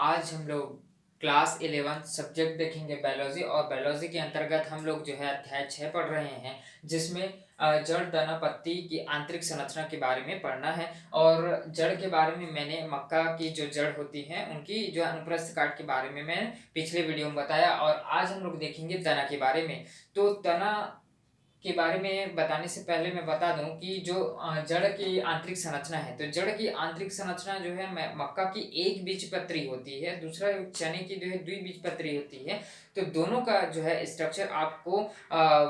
आज हम लोग क्लास 11 सब्जेक्ट देखेंगे बायोलॉजी। और बायोलॉजी के अंतर्गत हम लोग जो है अध्याय 6 पढ़ रहे हैं, जिसमें जड़ दाना पत्ती की आंतरिक संरचना के बारे में पढ़ना है। और जड़ के बारे में मैंने मक्का की जो जड़ होती है उनकी जो अनुप्रस्थ काट के बारे में मैंने पिछले वीडियो में बताया। और आज हम लोग देखेंगे तना के बारे में। तो तना के बारे में बताने से पहले मैं बता दूं कि जो जड़ की आंतरिक संरचना है, तो जड़ की आंतरिक संरचना जो है मक्का की एक बीजपत्री होती है, दूसरा चने की जो है द्विबीजपत्री होती है। तो दोनों का जो है स्ट्रक्चर आपको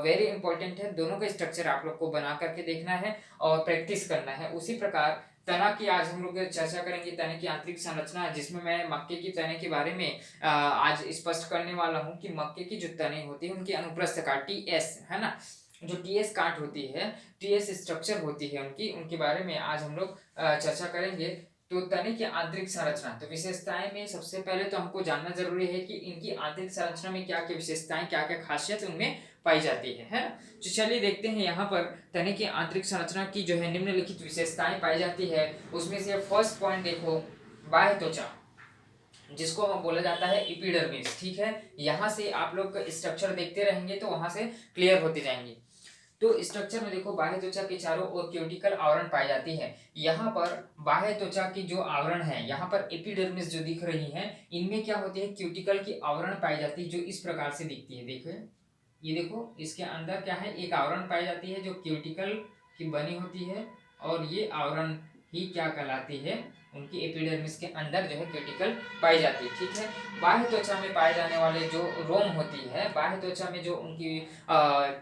वेरी इंपॉर्टेंट है। दोनों का स्ट्रक्चर आप लोग को बना करके देखना है और प्रैक्टिस करना है। उसी प्रकार तना की आज हम लोग चर्चा करेंगे, तने की आंतरिक संरचना, जिसमें मैं मक्के की तने के बारे में आज स्पष्ट करने वाला हूं कि मक्के की जो तने होती है उनकी अनुप्रस्थ काट टीएस है ना, जो टीएस काट होती है, टीएस स्ट्रक्चर होती है उनकी, उनके बारे में आज हम लोग चर्चा करेंगे। तो तने की आंतरिक संरचना, तो विशेषताएं में सबसे पहले तो हमको जानना जरूरी है कि इनकी आंतरिक संरचना में क्या क्या विशेषताएं, क्या क्या खासियत उनमें पाई जाती है ना। तो चलिए देखते हैं यहाँ पर तने की आंतरिक संरचना की जो है निम्नलिखित विशेषताएं पाई जाती है। उसमें से फर्स्ट पॉइंट देखो, बाह्य त्वचा, जिसको हम बोला जाता है एपिडर्मिस। ठीक है, यहाँ से आप लोग स्ट्रक्चर देखते रहेंगे तो वहां से क्लियर होते जाएंगे। तो स्ट्रक्चर में देखो, बाह्य त्वचा के चारों ओर क्यूटिकल आवरण पाई जाती है। यहाँ पर बाह्य त्वचा की जो आवरण है, यहाँ पर एपिडर्मिस जो दिख रही है, इनमें क्या होती है, क्यूटिकल की आवरण पाई जाती है, जो इस प्रकार से दिखती है। देखो ये देखो, इसके अंदर क्या है, एक आवरण पाई जाती है जो क्यूटिकल की बनी होती है। और ये आवरण ही क्या कहलाती है, उनकी एपिडर्मिस के अंदर जो है क्यूटिकल पाई जाती है। ठीक है, बाह्य त्वचा में पाए जाने वाले जो रोम होती है, बाह्य त्वचा में जो उनकी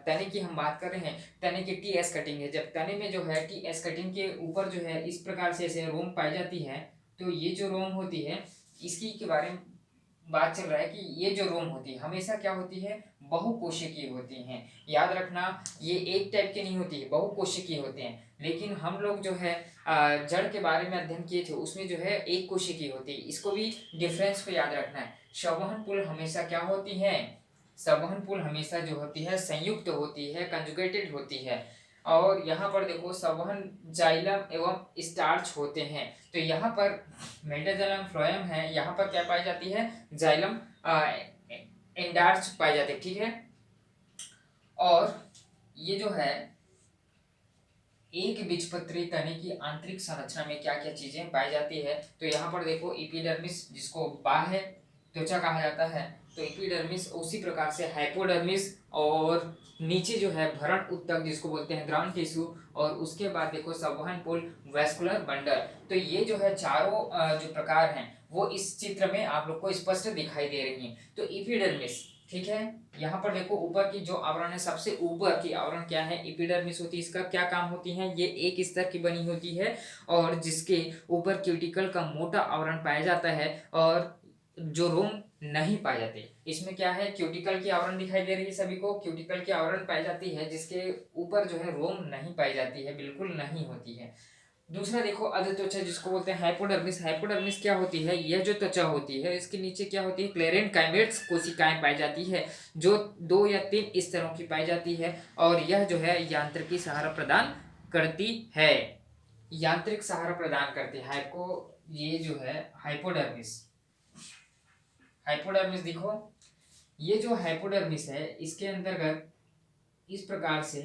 तने की हम बात कर रहे हैं, तने की टी एस कटिंग है। जब तने में जो है टी एस कटिंग के ऊपर जो है इस प्रकार से ऐसे रोम पाई जाती है, तो ये जो रोम होती है इसकी के बारे में बात चल रहा है कि ये जो रोम होती है हमेशा क्या होती है, बहुकोशिकीय होती हैं। याद रखना, ये एक टाइप की नहीं होती है, बहुकोशिकीय होते हैं। लेकिन हम लोग जो है जड़ के बारे में अध्ययन किए थे, उसमें जो है एक कोशिकीय होती है। इसको भी डिफरेंस को याद रखना है। संवहन पुल हमेशा क्या होती है, संवहन पुल हमेशा जो होती है संयुक्त होती है, कंजुगेटेड होती है। और यहाँ पर देखो, संवहन जाइलम एवं स्टार्च होते हैं। तो यहाँ पर मेटाजाइलम फ्लोएम है, यहाँ पर क्या पाई जाती है, जाइलम एंडार्च पाई जाती है। ठीक है, और ये जो है एक बीजपत्री तने की आंतरिक संरचना में क्या क्या चीजें पाई जाती है, तो यहाँ पर देखो एपिडर्मिस, जिसको बाह्य त्वचा कहा जाता है, तो एपिडर्मिस, उसी प्रकार से हाइपोडर्मिस, और नीचे जो है भरण ऊतक जिसको बोलते हैं ग्राउंड टिश्यू, और उसके बाद देखो संवहन पुल, वैस्कुलर बंडल। तो ये जो है चारों जो प्रकार हैं वो इस चित्र में आप लोग को स्पष्ट दिखाई दे रही हैं। तो एपिडर्मिस, ठीक है, यहाँ पर देखो ऊपर की जो आवरण है, सबसे ऊपर की आवरण क्या है, एपिडर्मिस होती है। इसका क्या काम होती है, ये एक स्तर की बनी होती है और जिसके ऊपर क्यूटिकल का मोटा आवरण पाया जाता है और जो रोम नहीं पाए जाते। इसमें क्या है, क्यूटिकल की आवरण दिखाई दे रही है सभी को, क्यूटिकल की आवरण पाई जाती है जिसके ऊपर जो है रोम नहीं पाई जाती है, बिल्कुल नहीं होती है। दूसरा देखो, अध त्वचा, जिसको बोलते हैं हाइपोडर्मिस। हाइपोडर्मिस क्या होती है, यह जो त्वचा होती है इसके नीचे क्या होती है, क्लेरेनकाइमेट्स कोशिकाएं पाई जाती है, जो 2 या 3 स्तरों की पाई जाती है। और यह जो है यांत्रिकी सहारा प्रदान करती है, यांत्रिक सहारा प्रदान करती है ये जो है हाइपोडर्मिस। हाइपोडर्मिस देखो, ये जो हाइपोडर्मिस है इसके अंतर्गत इस प्रकार से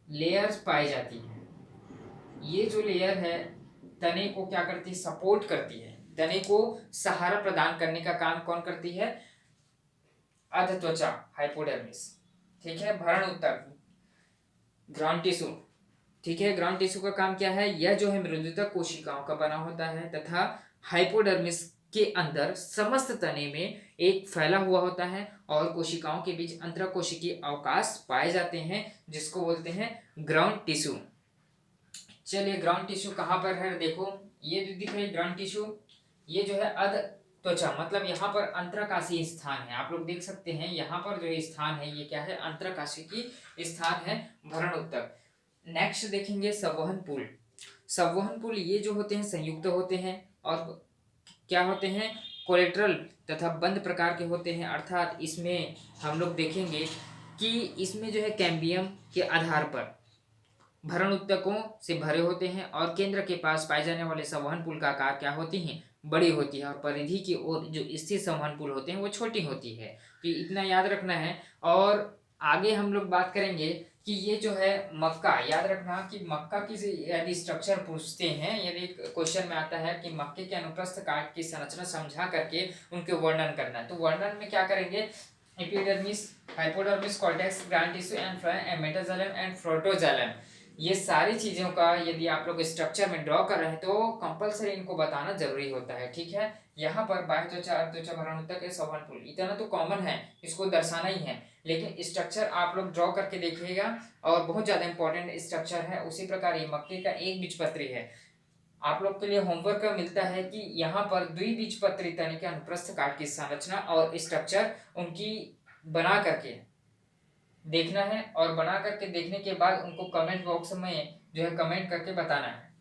लेयर्स पाई जाती है। ये जो लेयर है तने को क्या करती है, सपोर्ट करती है। तने को सहारा प्रदान करने का काम कौन करती है, अध त्वचा, हाइपोडर्मिस। ठीक है, भरण ऊतक, ग्राउंड टिश्यू। ठीक है, ग्राउंड टिश्यू का काम क्या है, यह जो है मृदुतक कोशिकाओं का बना होता है तथा हाइपोडर्मिस के अंदर समस्त तने में एक फैला हुआ होता है और कोशिकाओं के बीच अंतरकोशिकीय अवकाश पाए जाते हैं, जिसको बोलते हैं ग्राउंड टिश्यू। चलिए, ग्राउंड टिश्यू कहाँ पर है, देखो ये जो दिख रही है ग्राउंड टिश्यू, ये जो है अध त्वचा, मतलब यहाँ पर अंतरकाशीय स्थान है। आप लोग देख सकते हैं यहाँ पर जो स्थान है ये क्या है, अंतरकाशिकी स्थान है, भरण ऊतक। नेक्स्ट देखेंगे संवहन पुल। संवहन पुल ये जो होते हैं संयुक्त होते हैं और क्या होते हैं, कोलेट्रल तथा बंद प्रकार के होते हैं। अर्थात इसमें हम लोग देखेंगे कि इसमें जो है कैम्बियम के आधार पर भरण ऊतकों से भरे होते हैं और केंद्र के पास पाए जाने वाले संवहन पुल का आकार क्या होती हैं, बड़ी होती है और परिधि की ओर जो स्थित संवहन पुल होते हैं वो छोटी होती है। तो इतना याद रखना है। और आगे हम लोग बात करेंगे कि ये जो है मक्का, याद रखना कि मक्का की यदि स्ट्रक्चर पूछते हैं, यदि क्वेश्चन में आता है कि मक्के के अनुप्रस्थ काट की संरचना समझा करके उनके वर्णन करना है, तो वर्णन में क्या करेंगे, epidermis, hypodermis, cortex, grand tissue and phloem, metaxylem and protoxylem, ये सारी चीज़ों का यदि आप लोग स्ट्रक्चर में ड्रॉ कर रहे हैं तो कंपलसरी इनको बताना जरूरी होता है। ठीक है, यहाँ पर बाह्य त्वचा, त्वचा भ्रूणतक के संवहन पुल इतना तो कॉमन है, इसको दर्शाना ही है, लेकिन स्ट्रक्चर आप लोग ड्रॉ करके देखिएगा और बहुत ज़्यादा इंपॉर्टेंट स्ट्रक्चर है। उसी प्रकार ये मक्के का एक बीजपत्री है। आप लोग के लिए होमवर्क का मिलता है कि यहाँ पर द्विबीजपत्री तने के अनुप्रस्थ काट की संरचना और स्ट्रक्चर उनकी बना करके देखना है, और बना करके देखने के बाद उनको कमेंट बॉक्स में जो है कमेंट करके बताना है।